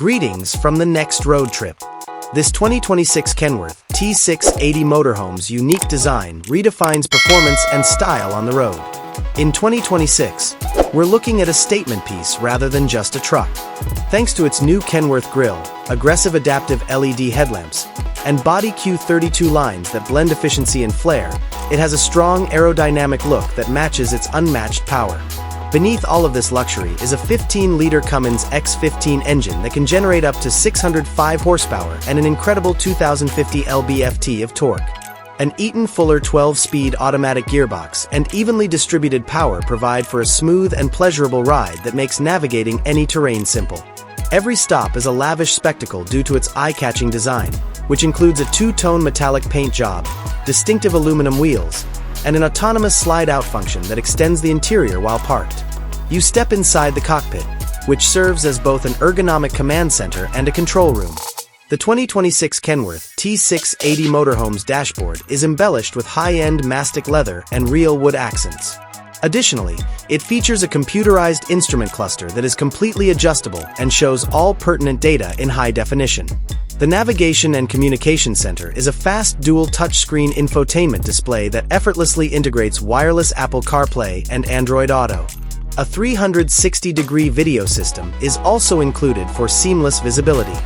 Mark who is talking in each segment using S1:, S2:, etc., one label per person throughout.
S1: Greetings from the next road trip. This 2026 Kenworth T680 Motorhome's unique design redefines performance and style on the road. In 2026, we're looking at a statement piece rather than just a truck. Thanks to its new Kenworth grille, aggressive adaptive LED headlamps, and body Q32 lines that blend efficiency and flair, it has a strong aerodynamic look that matches its unmatched power. Beneath all of this luxury is a 15-liter Cummins X15 engine that can generate up to 605 horsepower and an incredible 2050 lb-ft of torque. An Eaton Fuller 12-speed automatic gearbox and evenly distributed power provide for a smooth and pleasurable ride that makes navigating any terrain simple. Every stop is a lavish spectacle due to its eye-catching design, which includes a two-tone metallic paint job, distinctive aluminum wheels, and an autonomous slide-out function that extends the interior while parked. You step inside the cockpit, which serves as both an ergonomic command center and a control room. The 2026 Kenworth T680 Motorhome's dashboard is embellished with high-end mastic leather and real wood accents. Additionally, it features a computerized instrument cluster that is completely adjustable and shows all pertinent data in high definition. The Navigation and Communication Center is a fast dual touchscreen infotainment display that effortlessly integrates wireless Apple CarPlay and Android Auto. A 360-degree video system is also included for seamless visibility.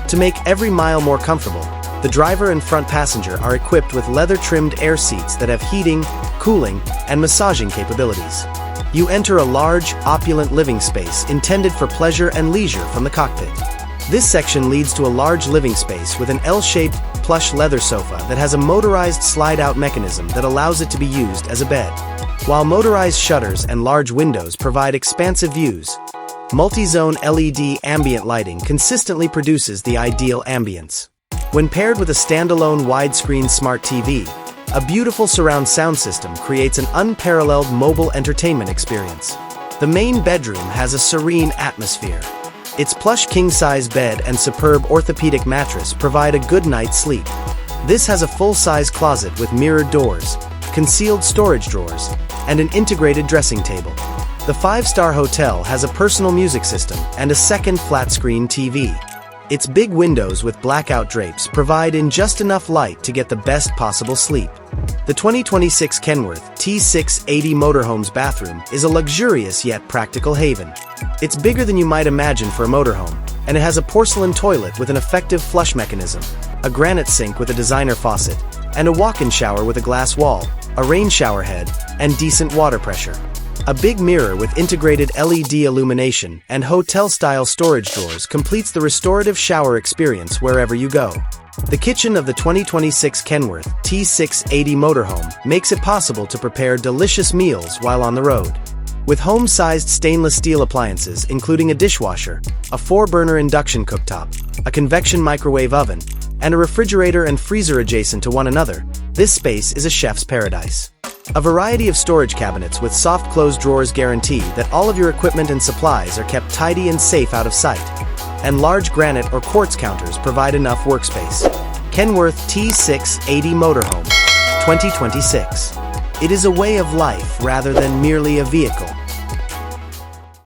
S1: To make every mile more comfortable, the driver and front passenger are equipped with leather-trimmed air seats that have heating, cooling, and massaging capabilities. You enter a large, opulent living space intended for pleasure and leisure from the cockpit. This section leads to a large living space with an L-shaped, plush leather sofa that has a motorized slide-out mechanism that allows it to be used as a bed. While motorized shutters and large windows provide expansive views, multi-zone LED ambient lighting consistently produces the ideal ambience. When paired with a standalone widescreen smart TV, a beautiful surround sound system creates an unparalleled mobile entertainment experience. The main bedroom has a serene atmosphere. Its plush king-size bed and superb orthopedic mattress provide a good night's sleep. This has a full-size closet with mirrored doors, concealed storage drawers, and an integrated dressing table. The five-star hotel has a personal music system and a second flat-screen TV. Its big windows with blackout drapes provide in just enough light to get the best possible sleep. The 2026 Kenworth T680 Motorhome's bathroom is a luxurious yet practical haven. It's bigger than you might imagine for a motorhome, and it has a porcelain toilet with an effective flush mechanism, a granite sink with a designer faucet, and a walk-in shower with a glass wall, a rain shower head, and decent water pressure. A big mirror with integrated LED illumination and hotel-style storage drawers completes the restorative shower experience wherever you go. The kitchen of the 2026 Kenworth T680 Motorhome makes it possible to prepare delicious meals while on the road. With home-sized stainless steel appliances including a dishwasher, a 4-burner induction cooktop, a convection microwave oven, and a refrigerator and freezer adjacent to one another, this space is a chef's paradise. A variety of storage cabinets with soft closed drawers guarantee that all of your equipment and supplies are kept tidy and safe out of sight. And large granite or quartz counters provide enough workspace. Kenworth T680 Motorhome 2026. It is a way of life rather than merely a vehicle.